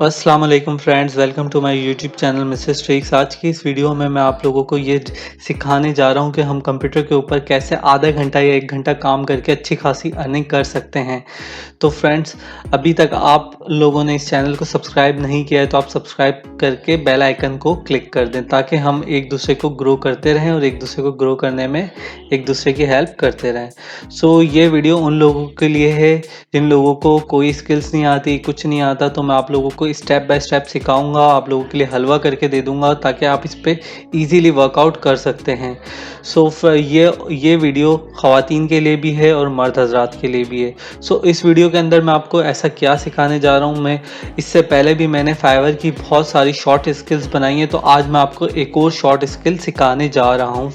अस्सलाम वालेकुम friends, welcome to my YouTube channel Mister Streaks. आज की इस वीडियो में मैं आप लोगों को ये सिखाने जा रहा हूँ कि हम कंप्यूटर के ऊपर कैसे आधा घंटा या 1 घंटा काम करके अच्छी खासी अर्निंग कर सकते हैं। तो फ्रेंड्स, अभी तक आप लोगों ने इस चैनल को सब्सक्राइब नहीं किया है तो आप सब्सक्राइब करके बेल आइकन को क्लिक कर दें ताकि हम एक दूसरे को ग्रो करते रहें और एक दूसरे को ग्रो करने में एक दूसरे की हेल्प करते रहें। ये वीडियो उन लोगों के लिए है जिन लोगों को कोई स्किल्स नहीं आती, कुछ नहीं आता, तो मैं आप लोगों को स्टेप बाय स्टेप सिखाऊंगा, आप लोगों के लिए हलवा करके दे दूंगा ताकि आप इस पे इजीली वर्कआउट कर सकते हैं। ये वीडियो ख़वातीन के लिए भी है और मर्द हजरात के लिए भी है। इस वीडियो के अंदर मैं आपको ऐसा क्या सिखाने जा रहा हूँ। मैं इससे पहले भी मैंने फाइवर की बहुत सारी शॉर्ट स्किल्स बनाई हैं, तो आज मैं आपको एक और शॉर्ट स्किल सिखाने जा रहा हूँ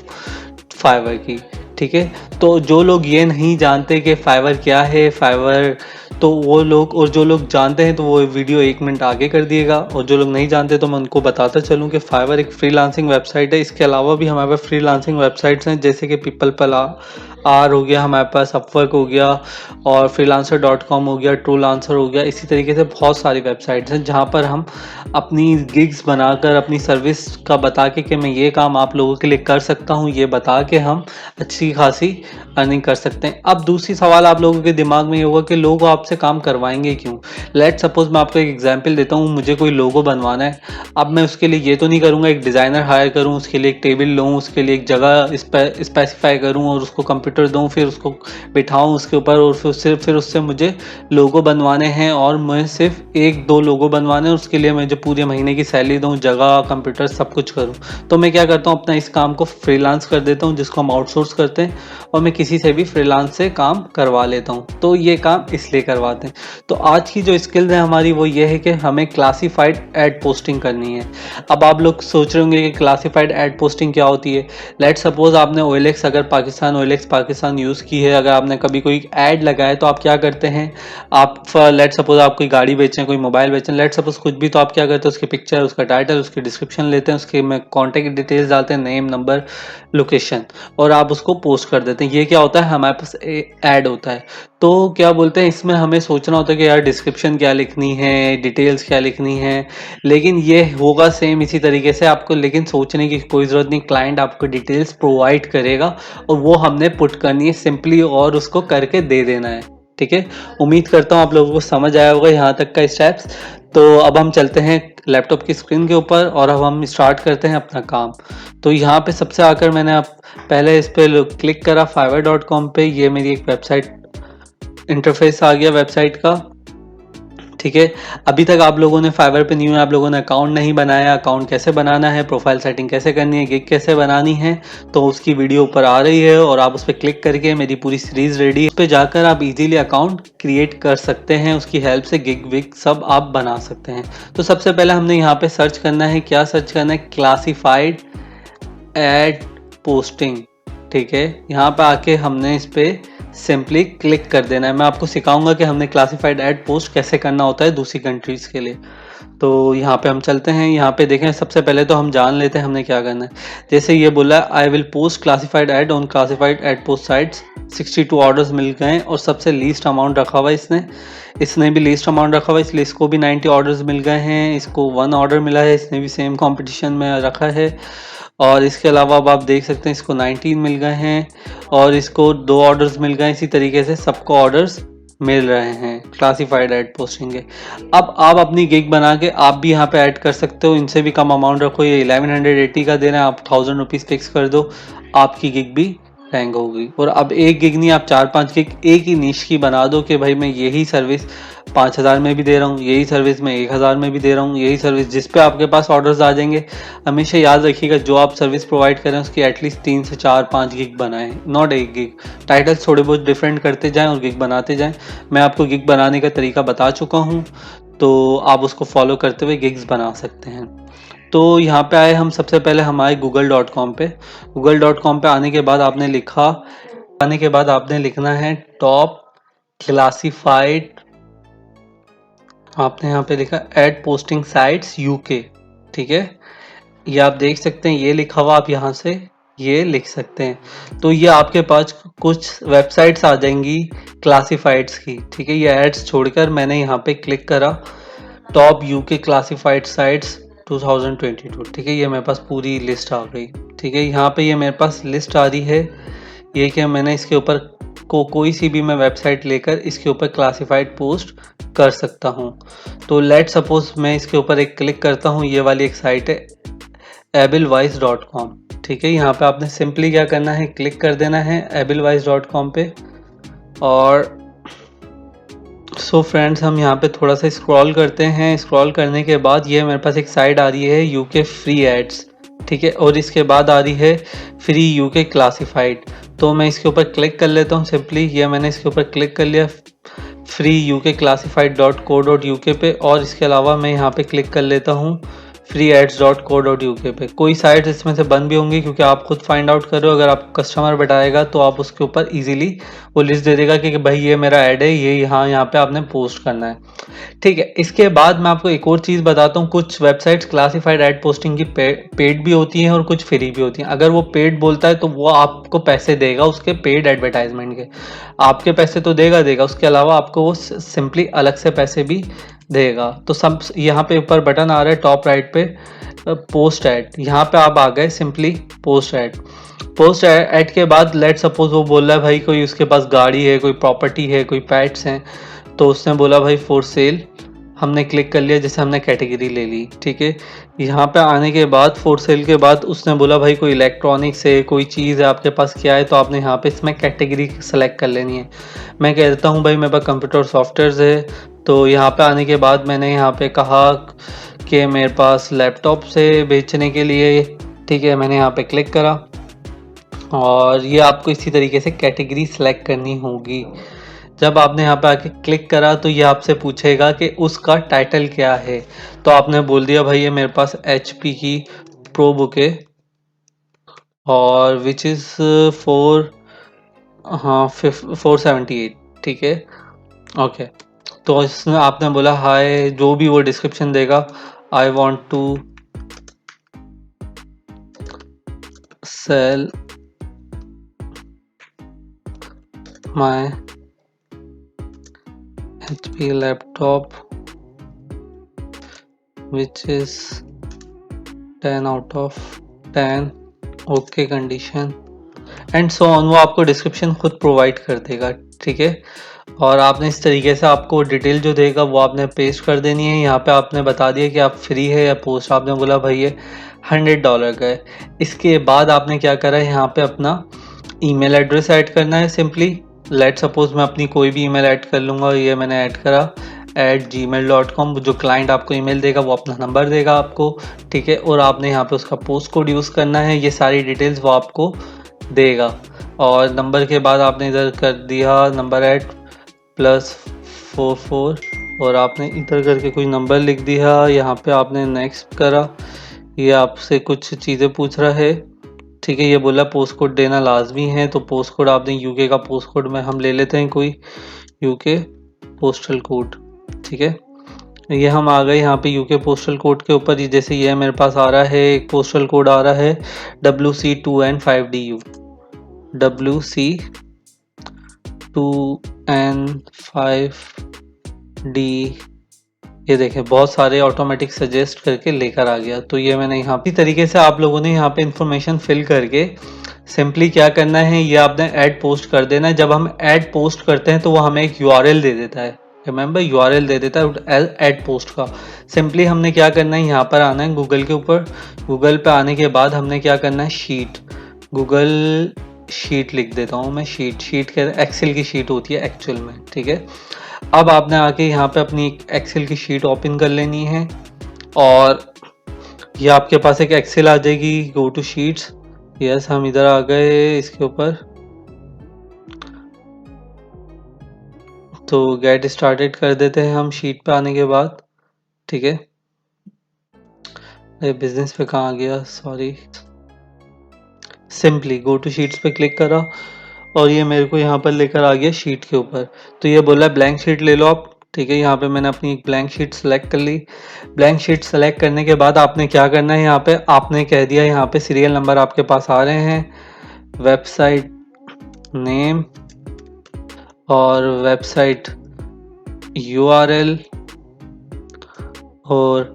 फाइवर की। ठीक है, तो जो लोग ये नहीं जानते कि फाइवर क्या है, फाइवर, तो वो लोग, और जो लोग जानते हैं तो वो वीडियो 1 मिनट आगे कर दिएगा, और जो लोग नहीं जानते तो मैं उनको बताता चलूँ कि फाइवर एक फ्रीलांसिंग वेबसाइट है। इसके अलावा भी हमारे पास फ्रीलांसिंग वेबसाइट्स हैं जैसे कि पीपल आर हो गया, हमारे पास अपवर्क हो गया, और freelancer.com हो गया, ट्रू लांसर हो गया। इसी तरीके से बहुत सारी वेबसाइट्स हैं जहाँ पर हम अपनी गिग्स बनाकर अपनी सर्विस का बता के मैं ये काम आप लोगों के लिए कर सकता हूँ, ये बता के हम अच्छी खासी अर्निंग कर सकते हैं। अब दूसरी सवाल आप लोगों के दिमाग में ये होगा कि लोग आपसे काम करवाएंगे क्यों। लेट सपोज मैं आपको एक एग्जांपल देता हूँ, मुझे कोई लोगो बनवाना है। अब मैं उसके लिए ये तो नहीं करूँगा एक डिज़ाइनर हायर करूँ, उसके लिए एक टेबल लूँ, उसके लिए एक जगह स्पेसिफाई करूँ और उसको कंप्यूटर दूँ, फिर उसको बिठाऊँ उसके ऊपर, और फिर उससे मुझे लोगो बनवाने हैं, और मैं सिर्फ 1-2 लोगो बनवाने हैं, उसके लिए मैं जो पूरे महीने की सैलरी दूँ, जगह, कंप्यूटर, सब कुछ करूँ। तो मैं क्या करता हूँ, अपना इस काम को फ्रीलांस कर देता हूँ, जिसको हम आउटसोर्स करते हैं, और मैं किसी से भी फ्रीलांस से काम करवा लेता हूँ। तो ये काम इसलिए करवाते हैं। तो आज की जो स्किल्स है हमारी वो ये है कि हमें क्लासिफाइड एड पोस्टिंग करनी है। अब आप लोग सोच रहे होंगे कि क्लासिफाइड एड पोस्टिंग क्या होती है। लेट सपोज आपने OLX, अगर OLX पाकिस्तान यूज़ की है, अगर आपने कभी कोई ऐड लगाया तो आप क्या करते हैं, आप लेट सपोज आप कोई गाड़ी बेचें, कोई मोबाइल बेचें, लेट सपोज कुछ भी, तो आप क्या करते हैं, उसकी पिक्चर, उसका टाइटल, उसकी डिस्क्रिप्शन लेते हैं, उसके में कॉन्टैक्ट डिटेल्स डालते हैं, नेम, नंबर, लोकेशन, और आप उसको पोस्ट कर देते हैं। ये क्या होता है, हमारे पास ऐड होता है। तो क्या बोलते हैं, इसमें हमें सोचना होता है कि यार डिस्क्रिप्शन क्या लिखनी है, डिटेल्स क्या लिखनी है, लेकिन ये होगा सेम इसी तरीके से आपको, लेकिन सोचने की कोई ज़रूरत नहीं। क्लाइंट आपको डिटेल्स प्रोवाइड करेगा और वो हमने पुट करनी है सिंपली, और उसको करके दे देना है। ठीक है, उम्मीद करता हूँ आप लोगों को समझ आया होगा यहाँ तक का स्टेप्स। तो अब हम चलते हैं लैपटॉप की स्क्रीन के ऊपर और अब हम स्टार्ट करते हैं अपना काम। तो यहाँ पे सबसे आकर मैंने अब पहले इस पे क्लिक करा fiverr.com पे। ये मेरी एक वेबसाइट इंटरफेस आ गया वेबसाइट का। ठीक है, अभी तक आप लोगों ने फाइवर पे न्यू है, आप लोगों ने अकाउंट नहीं बनाया, अकाउंट कैसे बनाना है, प्रोफाइल सेटिंग कैसे करनी है, गिग कैसे बनानी है, तो उसकी वीडियो ऊपर आ रही है, और आप उस पर क्लिक करके मेरी पूरी सीरीज रेडी है। उस पर जाकर आप इजीली अकाउंट क्रिएट कर सकते हैं, उसकी हेल्प से गिग विग सब आप बना सकते हैं। तो सबसे पहले हमने यहाँ पे सर्च करना है, क्या सर्च करना है, क्लासिफाइड एड पोस्टिंग। ठीक है, यहाँ पे आके हमने इस पे सिंपली क्लिक कर देना है। मैं आपको सिखाऊंगा कि हमने क्लासिफाइड एड पोस्ट कैसे करना होता है दूसरी कंट्रीज़ के लिए। तो यहाँ पे हम चलते हैं, यहाँ पे देखें, सबसे पहले तो हम जान लेते हैं हमने क्या करना है। जैसे ये बोला, I will post classified ad on classified ad post sites, 62 orders मिल गए, और सबसे लीस्ट अमाउंट रखा हुआ है इसने भी लीस्ट अमाउंट रखा हुआ है, इसलिए इसको भी 90 ऑर्डर्स मिल गए हैं। इसको 1 ऑर्डर मिला है, इसने भी सेम कॉम्पिटिशन में रखा है। और इसके अलावा अब आप देख सकते हैं इसको 19 मिल गए हैं, और इसको 2 ऑर्डर्स मिल गए। इसी तरीके से सबको ऑर्डर्स मिल रहे हैं क्लासिफाइड ऐड पोस्टिंग के। अब आप अपनी गिग बना के आप भी यहाँ पे ऐड कर सकते हो, इनसे भी कम अमाउंट रखो। ये 1180 का दे रहे हैं, आप 1000 रुपीज़ फिक्स कर दो, आपकी गिग भी रैंक होगी। और अब एक गिग नहीं, आप 4-5 गिग एक ही निश की बना दो कि भाई मैं यही सर्विस 5000 में भी दे रहा हूँ, यही सर्विस मैं 1000 में भी दे रहा हूँ, यही सर्विस, जिस पे आपके पास ऑर्डर्स आ जाएंगे। हमेशा याद रखिएगा, जो आप सर्विस प्रोवाइड करें उसकी एटलीस्ट 3 से 4-5 गिग बनाएं, नॉट 1 गिग। टाइटल्स थोड़े बहुत डिफरेंट करते जाएं और गिग बनाते जाएं। मैं आपको गिग बनाने का तरीका बता चुका हूँ, तो आप उसको फॉलो करते हुए गिग्स बना सकते हैं। तो यहाँ पे आए हम, सबसे पहले हम आए google.com पे। google.com पे आने के बाद आपने लिखना है टॉप क्लासिफाइड, आपने यहाँ पे लिखा एड पोस्टिंग साइट्स यूके। ठीक है, ये आप देख सकते हैं, ये लिखा हुआ, आप यहाँ से ये लिख सकते हैं। तो ये आपके पास कुछ वेबसाइट्स आ जाएंगी क्लासिफाइड्स की। ठीक है, ये एड्स छोड़कर मैंने यहाँ पे क्लिक करा टॉप यूके क्लासिफाइड साइट्स 2022। ठीक है, ये मेरे पास पूरी लिस्ट आ गई। ठीक है, यहाँ पे ये मेरे पास लिस्ट आ रही है। ये कि मैंने इसके ऊपर कोई सी भी मैं वेबसाइट लेकर इसके ऊपर क्लासिफाइड पोस्ट कर सकता हूँ। तो लेट सपोज मैं इसके ऊपर एक क्लिक करता हूँ। ये वाली एक साइट है ablevice.com। ठीक है, यहाँ पे आपने सिंपली क्या करना है, क्लिक कर देना है ablevice.com पे। और सो फ्रेंड्स, हम यहाँ पे थोड़ा सा स्क्रॉल करते हैं। स्क्रॉल करने के बाद ये मेरे पास एक साइट आ रही है यूके फ्री एड्स। ठीक है, और इसके बाद आ रही है फ्री यूके क्लासिफाइड। तो मैं इसके ऊपर क्लिक कर लेता हूँ सिंपली। ये मैंने इसके ऊपर क्लिक कर लिया फ्री यूके classified.co.uk पे। और इसके अलावा मैं यहाँ पे क्लिक कर लेता हूँ freeads.co.uk पे। कोई साइट इसमें से बंद भी होंगी क्योंकि आप खुद फाइंड आउट कर रहे हो। अगर आप कस्टमर बताएगा तो आप उसके ऊपर इजीली वो लिस्ट दे देगा कि भाई ये मेरा ऐड है, ये यहाँ पे आपने पोस्ट करना है। ठीक है, इसके बाद मैं आपको एक और चीज़ बताता हूँ। कुछ वेबसाइट्स क्लासिफाइड ऐड पोस्टिंग की पेड भी होती हैं और कुछ फ्री भी होती हैं। अगर वो पेड बोलता है तो वो आपको पैसे देगा उसके पेड एडवर्टाइजमेंट के। आपके पैसे तो देगा, उसके अलावा आपको वो सिंपली अलग से पैसे भी देगा। तो सब यहाँ पे ऊपर बटन आ रहा है टॉप राइट पे, पोस्ट ऐड। यहाँ पे आप आ गए simply post add. Post add के बाद लेट सपोज वो बोल रहा है भाई कोई उसके पास गाड़ी है, कोई प्रॉपर्टी है, कोई पेट्स हैं। तो उसने बोला भाई फॉर सेल। हमने क्लिक कर लिया, जैसे हमने कैटेगरी ले ली। ठीक है, यहाँ पे आने के बाद फॉर सेल के बाद उसने बोला भाई कोई इलेक्ट्रॉनिक्स है, कोई चीज़ है आपके पास, क्या है। तो आपने यहाँ पे इसमें कैटेगरी सेलेक्ट कर लेनी है। मैं कह देता हूँ भाई मेरे पास कंप्यूटर सॉफ्टवेयर है। तो यहाँ पे आने के बाद मैंने यहाँ पे कहा कि मेरे पास लैपटॉप से बेचने के लिए। ठीक है, मैंने यहाँ पे क्लिक करा और ये आपको इसी तरीके से कैटेगरी सेलेक्ट करनी होगी। जब आपने यहाँ पे आके क्लिक करा तो ये आपसे पूछेगा कि उसका टाइटल क्या है। तो आपने बोल दिया भाई ये मेरे पास HP की प्रो बुक है और विच इज़ फोर, हाँ 478। ठीक है, ओके। तो इसने आपने बोला हाय, जो भी वो डिस्क्रिप्शन देगा, I want to sell my HP laptop which is 10 out of 10, okay condition and so on. वो आपको डिस्क्रिप्शन खुद प्रोवाइड कर देगा। ठीक है, और आपने इस तरीके से आपको डिटेल जो देगा वो आपने पेस्ट कर देनी है। यहाँ पे आपने बता दिया कि आप फ्री है या पोस्ट। आपने बोला भाई ये $100 का है। इसके बाद आपने क्या करा है, यहाँ पे अपना ईमेल एड्रेस ऐड करना है सिंपली। लेट सपोज मैं अपनी कोई भी ईमेल ऐड कर लूँगा। ये मैंने ऐड करा @gmail.com। जो क्लाइंट आपको ईमेल देगा वो अपना नंबर देगा आपको। ठीक है, और आपने यहाँ पे उसका पोस्ट कोड यूज़ करना है। ये सारी डिटेल्स वो आपको देगा। और नंबर के बाद आपने इधर कर दिया नंबर ऐड +44 और आपने इधर करके कोई नंबर लिख दिया। यहाँ पे आपने नेक्स्ट करा। ये आपसे कुछ चीज़ें पूछ रहा है। ठीक है, ये बोला पोस्ट कोड देना लाजमी है। तो पोस्ट कोड आपने यूके का पोस्ट कोड में हम ले लेते हैं कोई यूके पोस्टल कोड। ठीक है, ये हम आ गए यहाँ पे यूके पोस्टल कोड के ऊपर। जैसे ये मेरे पास आ रहा है एक पोस्टल कोड आ रहा है WC2N5DU। WC2N5D। ये देखें बहुत सारे ऑटोमेटिक सजेस्ट करके लेकर आ गया। तो ये मैंने यहाँ इसी तरीके से आप लोगों ने यहाँ पे इंफॉर्मेशन फिल करके सिंपली क्या करना है, ये आपने ऐड पोस्ट कर देना है। जब हम ऐड पोस्ट करते हैं तो वो हमें एक URL दे देता है। रिमेंबर, URL दे देता है ऐड पोस्ट का। सिंपली हमने क्या करना है, यहाँ पर आना है गूगल के ऊपर। गूगल पे आने के बाद हमने क्या करना है, शीट, गूगल शीट लिख देता हूँ मैं। शीट के एक्सेल की शीट होती है एक्चुअल में। ठीक है, अब आपने आके यहाँ पे अपनी एक्सेल की शीट ओपन कर लेनी है और ये आपके पास एक एक्सेल आ जाएगी। गो टू शीट्स। यस, हम इधर आ गए इसके ऊपर। तो गेट स्टार्टेड कर देते हैं हम शीट पे आने के बाद। ठीक है, ये बिजनेस पे कहाँ आ गया, sorry. Simply go to sheets पे क्लिक करा और ये मेरे को यहाँ पर लेकर आ गया शीट के ऊपर। तो ये बोला ब्लैंक शीट ले लो आप। ठीक है, यहाँ पे मैंने अपनी एक ब्लैंक शीट सेलेक्ट कर ली। ब्लैंक शीट सेलेक्ट करने के बाद आपने क्या करना है, यहाँ पे आपने कह दिया यहाँ पे सीरियल नंबर आपके पास आ रहे हैं, वेबसाइट नेम और वेबसाइट URL और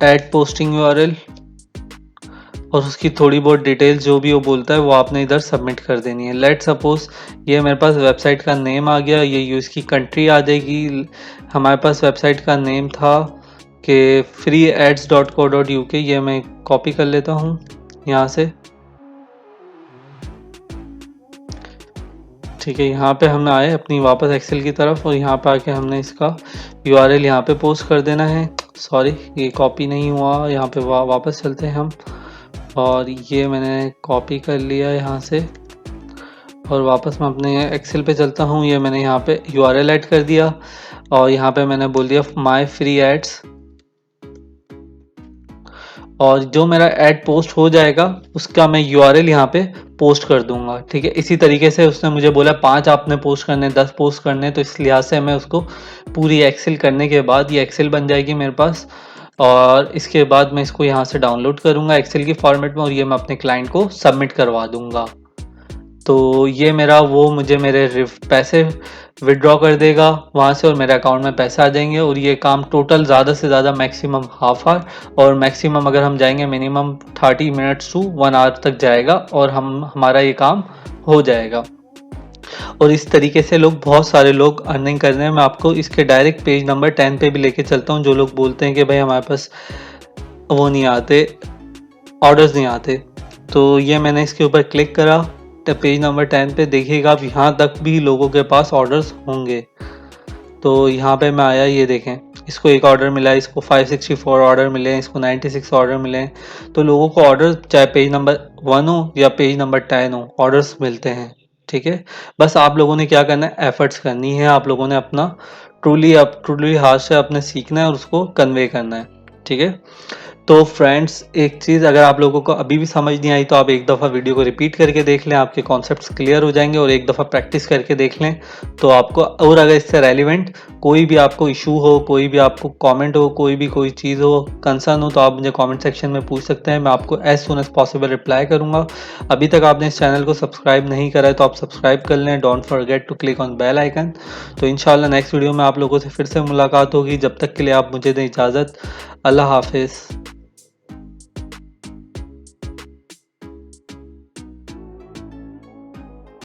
ऐड पोस्टिंग यूआरएल और उसकी थोड़ी बहुत डिटेल्स जो भी वो बोलता है वो आपने इधर सबमिट कर देनी है। लेट सपोज ये मेरे पास वेबसाइट का नेम आ गया, ये यूज़ की कंट्री आ जाएगी। हमारे पास वेबसाइट का नेम था कि freeads.co.uk, ये मैं कॉपी कर लेता हूँ यहाँ से। ठीक है, यहाँ पे हम आए अपनी वापस एक्सेल की तरफ और यहाँ पे आके हमने इसका यूआरएल यहाँ पे पोस्ट कर देना है। सॉरी, ये कॉपी नहीं हुआ, यहाँ पे वापस चलते हैं हम और ये मैंने कॉपी कर लिया यहाँ से और वापस मैं अपने एक्सेल पे चलता हूँ। ये मैंने यहाँ पे यूआरएल ऐड कर दिया और यहाँ पे मैंने बोल दिया माय फ्री एड्स और जो मेरा ऐड पोस्ट हो जाएगा उसका मैं यूआरएल यहाँ पे पोस्ट कर दूंगा। ठीक है, इसी तरीके से उसने मुझे बोला 5 आपने पोस्ट करने, 10 पोस्ट करने, तो इस लिहाज से मैं उसको पूरी एक्सेल करने के बाद ये एक्सेल बन जाएगी मेरे पास और इसके बाद मैं इसको यहाँ से डाउनलोड करूँगा एक्सेल की फॉर्मेट में और ये मैं अपने क्लाइंट को सबमिट करवा दूंगा। तो ये मेरा वो मुझे मेरे पैसे विड्रॉ कर देगा वहाँ से और मेरे अकाउंट में पैसे आ जाएंगे और ये काम टोटल ज़्यादा से ज़्यादा मैक्सिमम हाफ आवर और मैक्सिमम अगर हम जाएंगे मिनिमम 30 मिनट्स टू 1 आवर तक जाएगा और हमारा ये काम हो जाएगा। और इस तरीके से बहुत सारे लोग अर्निंग कर रहे हैं। मैं आपको इसके डायरेक्ट पेज नंबर 10 पे भी लेके चलता हूँ। जो लोग बोलते हैं कि भाई हमारे पास वो नहीं आते, ऑर्डर्स नहीं आते, तो ये मैंने इसके ऊपर क्लिक करा तो पेज नंबर 10 पे देखिएगा आप, यहाँ तक भी लोगों के पास ऑर्डर्स होंगे। तो यहाँ पे मैं आया, ये देखें, इसको एक ऑर्डर मिला है, इसको 564 ऑर्डर मिले हैं, इसको 96 ऑर्डर मिले हैं। तो लोगों को ऑर्डर चाहे पेज नंबर 1 हो या पेज नंबर 10 हो, ऑर्डर्स मिलते हैं। ठीक है, बस आप लोगों ने क्या करना है, एफर्ट्स करनी है। आप लोगों ने अपना ट्रूली हाथ से अपने सीखना है और उसको कन्वे करना है। ठीक है, तो फ्रेंड्स एक चीज़ अगर आप लोगों को अभी भी समझ नहीं आई तो आप एक दफ़ा वीडियो को रिपीट करके देख लें, आपके कॉन्सेप्ट्स क्लियर हो जाएंगे और एक दफ़ा प्रैक्टिस करके देख लें तो आपको, और अगर इससे रेलिवेंट कोई भी आपको इशू हो, कोई भी आपको कमेंट हो, कोई चीज़ हो, कंसर्न हो, तो आप मुझे कमेंट सेक्शन में पूछ सकते हैं। मैं आपको as soon as possible reply करूँगा। अभी तक आपने इस चैनल को सब्सक्राइब नहीं करा है तो आप सब्सक्राइब कर लें। Don't forget to click on bell icon. तो इंशाल्लाह नेक्स्ट वीडियो में आप लोगों से फिर से मुलाकात होगी। जब तक के लिए आप मुझे दें इजाज़त। अल्लाह हाफिज़।